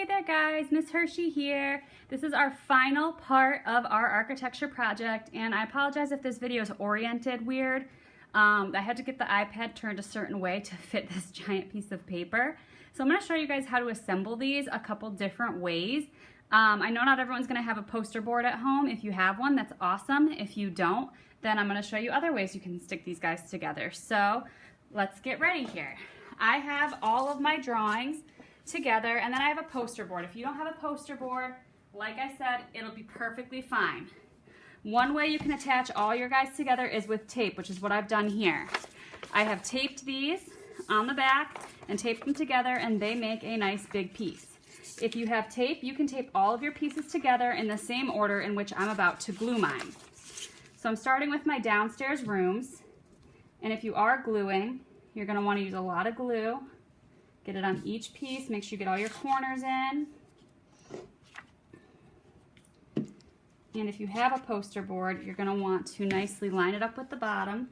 Hey there guys, Miss Hershey here. This is our final part of our architecture project, and I apologize if this video is oriented weird. I had to get the iPad turned a certain way to fit this giant piece of paper. So I'm going to show you guys how to assemble these a couple different ways. I know not everyone's going to have a poster board at home. If you have one, that's awesome. If you don't, then I'm going to show you other ways you can stick these guys together. So let's get ready here. I have all of my drawings together, and then I have a poster board. If you don't have a poster board, like I said, it'll be perfectly fine. One way you can attach all your guys together is with tape, which is what I've done here. I have taped these on the back and taped them together, and they make a nice big piece. If you have tape, you can tape all of your pieces together in the same order in which I'm about to glue mine. So I'm starting with my downstairs rooms, and if you are gluing, you're going to want to use a lot of glue. Get it on each piece. Make sure you get all your corners in. And if you have a poster board, you're going to want to nicely line it up with the bottom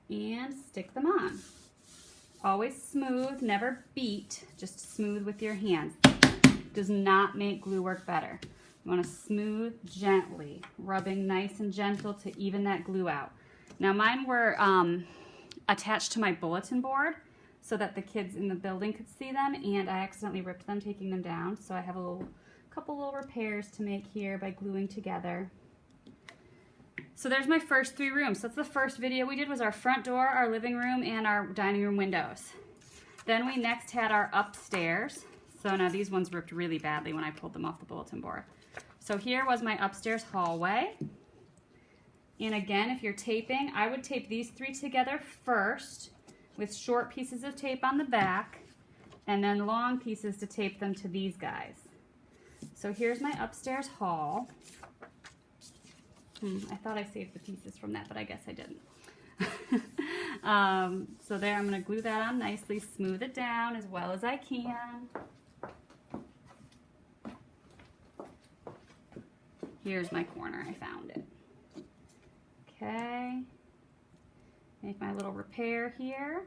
and stick them on. Always smooth, never beat, just smooth with your hands. Does not make glue work better. You want to smooth gently, rubbing nice and gentle to even that glue out. Now mine were attached to my bulletin board, so that the kids in the building could see them, and I accidentally ripped them taking them down, so I have a couple little repairs to make here by gluing together. So there's my first 3 rooms. So that's the first video we did, was our front door, our living room, and our dining room windows. Then we next had our upstairs. So now these ones ripped really badly when I pulled them off the bulletin board. So here was my upstairs hallway. And again, if you're taping, I would tape these 3 together first, with short pieces of tape on the back, and then long pieces to tape them to these guys. So here's my upstairs hall. I thought I saved the pieces from that, but I guess I didn't. So there, I'm going to glue that on nicely, smooth it down as well as I can. Here's my corner, I found it. Okay. Make my little repair here.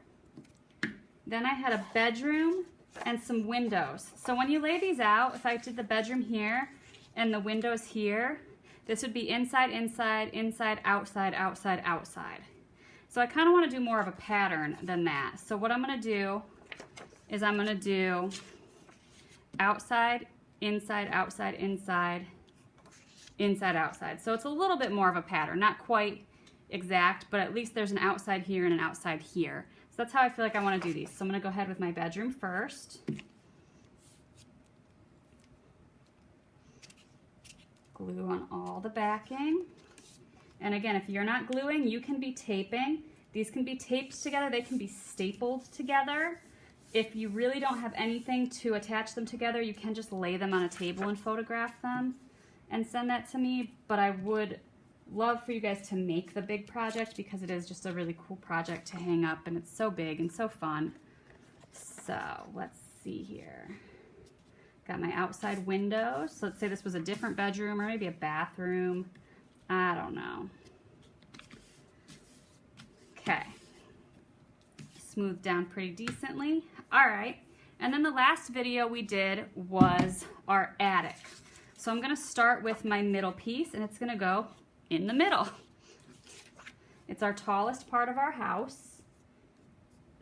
Then I had a bedroom and some windows. So when you lay these out, if I did the bedroom here and the windows here, this would be inside, inside, inside, outside, outside, outside. So I kind of want to do more of a pattern than that. So what I'm going to do is I'm going to do outside, inside, outside, inside, inside, outside. So it's a little bit more of a pattern, not quite exact, but at least there's an outside here and an outside here. So that's how I feel like I want to do these. So I'm going to go ahead with my bedroom first. Glue on all the backing. And again, if you're not gluing, you can be taping. These can be taped together. They can be stapled together. If you really don't have anything to attach them together, you can just lay them on a table and photograph them and send that to me. But I would love for you guys to make the big project, because it is just a really cool project to hang up, and it's so big and so fun. So let's see here. Got my outside windows. So let's say this was a different bedroom or maybe a bathroom. I don't know. Okay. Smoothed down pretty decently. All right. And then the last video we did was our attic. So I'm going to start with my middle piece, and it's going to go in the middle. It's our tallest part of our house,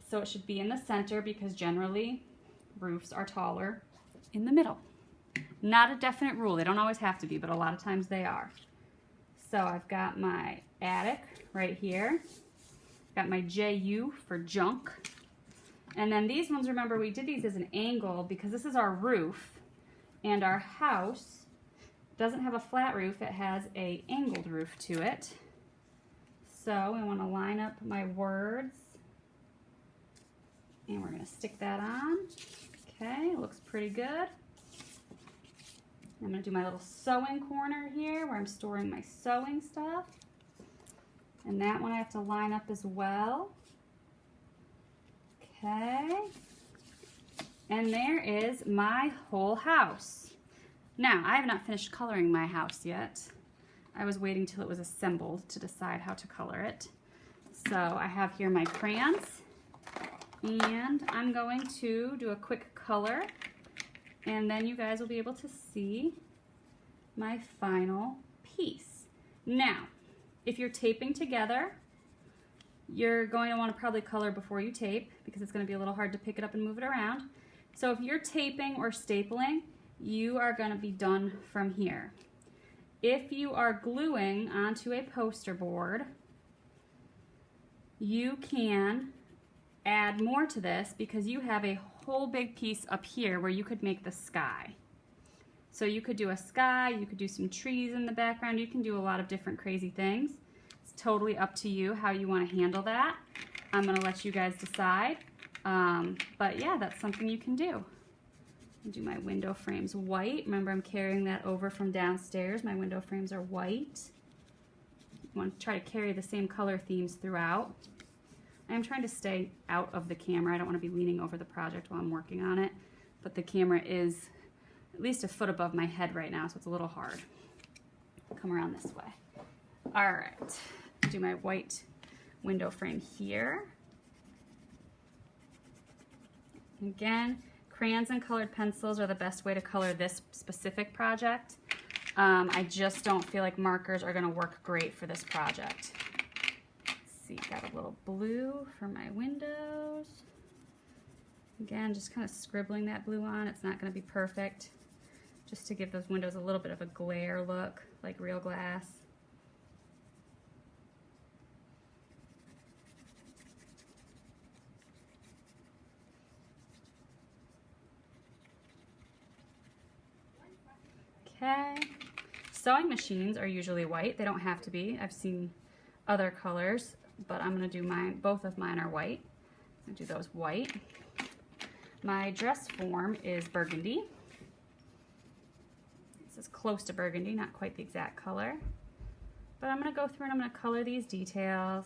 so it should be in the center, because generally roofs are taller in the middle. Not a definite rule. They don't always have to be, but a lot of times they are. So I've got my attic right here. Got my JU for junk. And then these ones, remember, we did these as an angle because this is our roof, and our house doesn't have a flat roof. It has an angled roof to it. So I want to line up my words, and we're going to stick that on. Okay, looks pretty good. I'm going to do my little sewing corner here where I'm storing my sewing stuff. And that one I have to line up as well. Okay. And there is my whole house. Now, I have not finished coloring my house yet. I was waiting till it was assembled to decide how to color it. So I have here my crayons, and I'm going to do a quick color And then you guys will be able to see my final piece. Now, if you're taping together, you're going to want to probably color before you tape because it's going to be a little hard to pick it up and move it around. So if you're taping or stapling, you are going to be done from here. If you are gluing onto a poster board, you can add more to this because you have a whole big piece up here where you could make the sky. So you could do a sky, you could do some trees in the background, you can do a lot of different crazy things. It's totally up to you how you want to handle that. I'm going to let you guys decide. But yeah, that's something you can do. I'll do my window frames white. Remember, I'm carrying that over from downstairs. My window frames are white. You want to try to carry the same color themes throughout. I'm trying to stay out of the camera. I don't want to be leaning over the project while I'm working on it, but the camera is at least a foot above my head right now, so it's a little hard. Come around this way. All right, do my white window frame here. Again, crayons and colored pencils are the best way to color this specific project. I just don't feel like markers are going to work great for this project. See, got a little blue for my windows. Again, just kind of scribbling that blue on. It's not going to be perfect, just to give those windows a little bit of a glare look, like real glass. Okay. Sewing machines are usually white. They don't have to be. I've seen other colors, but I'm going to do mine. Both of mine are white. I'm going to do those white. My dress form is burgundy. This is close to burgundy, not quite the exact color. But I'm going to go through and I'm going to color these details,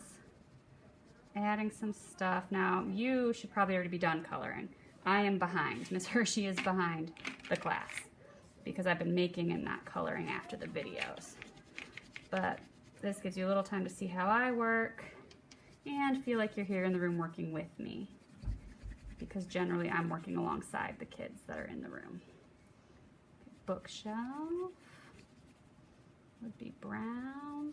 adding some stuff. Now, you should probably already be done coloring. I am behind. Miss Hershey is behind the class because I've been making and not coloring after the videos. But this gives you a little time to see how I work and feel like you're here in the room working with me, because generally I'm working alongside the kids that are in the room. Bookshelf would be brown.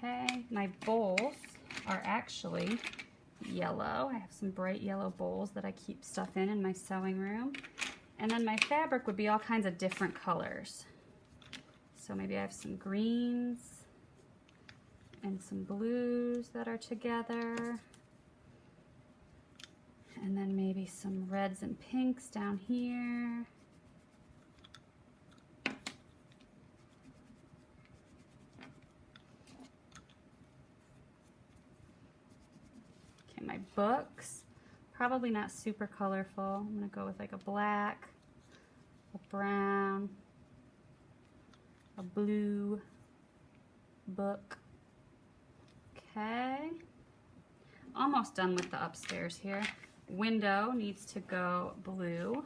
Okay, my bowls are actually yellow. I have some bright yellow bowls that I keep stuff in my sewing room. And then my fabric would be all kinds of different colors. So maybe I have some greens and some blues that are together. And then maybe some reds and pinks down here. My books, probably not super colorful. I'm going to go with like a black, a brown, a blue book. Okay. Almost done with the upstairs here. Window needs to go blue.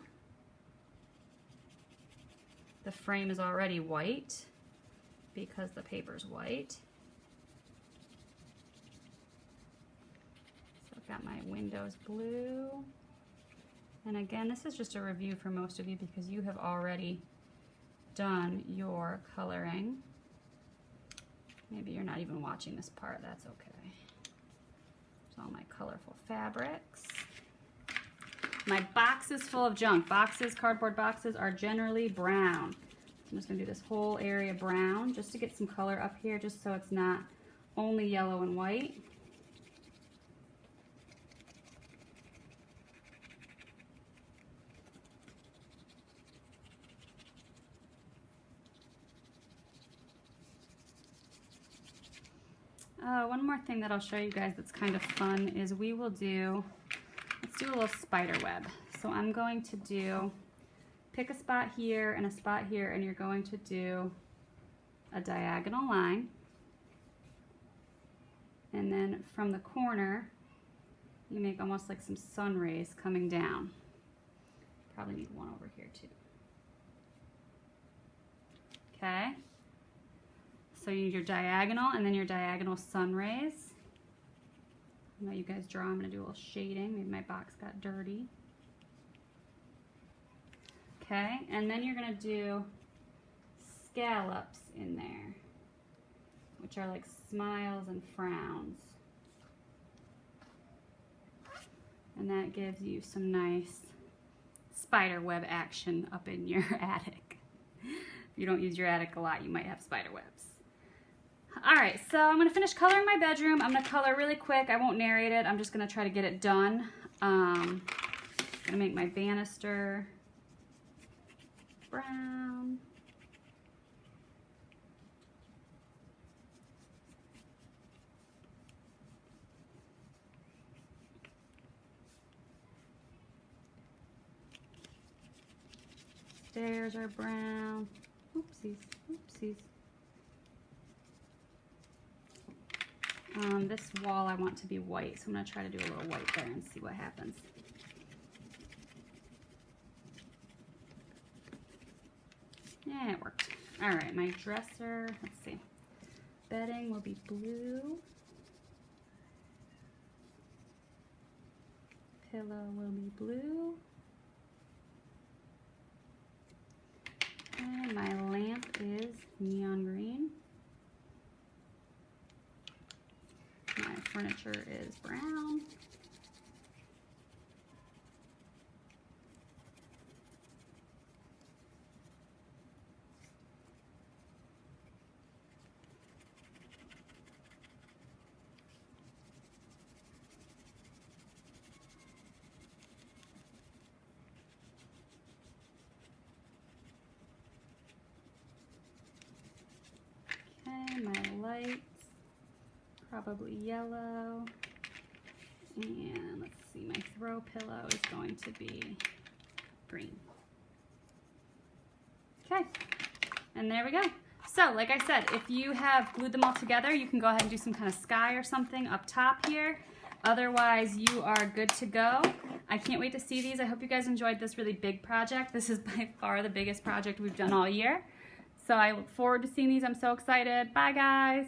The frame is already white because the paper's white. Got my windows blue. And again, this is just a review for most of you because you have already done your coloring. Maybe you're not even watching this part, that's okay. There's all my colorful fabrics. My box is full of junk. Boxes, cardboard boxes are generally brown. I'm just gonna do this whole area brown just to get some color up here, just so it's not only yellow and white. One more thing that I'll show you guys that's kind of fun is we will do, let's do a little spider web. So I'm going to pick a spot here and a spot here, and you're going to do a diagonal line. And then from the corner, you make almost like some sun rays coming down. Probably need one over here too. Okay. So you need your diagonal and then your diagonal sun rays. I'll let you guys draw. I'm going to do a little shading. Maybe my box got dirty. Okay, and then you're going to do scallops in there, which are like smiles and frowns. And that gives you some nice spider web action up in your attic. If you don't use your attic a lot, you might have spider webs. All right, so I'm gonna finish coloring my bedroom. I'm gonna color really quick. I won't narrate it. I'm just gonna try to get it done. I'm gonna make my banister brown. Stairs are brown. Oopsies, oopsies. This wall I want to be white, so I'm going to try to do a little white there and see what happens. Yeah, it worked. All right, my dresser, let's see. Bedding will be blue. Pillow will be blue. And my lamp is neon green. My furniture is brown. Okay, my lights, probably yellow. And let's see, my throw pillow is going to be green. Okay, and there we go. So, like I said, if you have glued them all together, you can go ahead and do some kind of sky or something up top here. Otherwise, you are good to go. I can't wait to see these. I hope you guys enjoyed this really big project. This is by far the biggest project we've done all year. So I look forward to seeing these. I'm so excited. Bye, guys.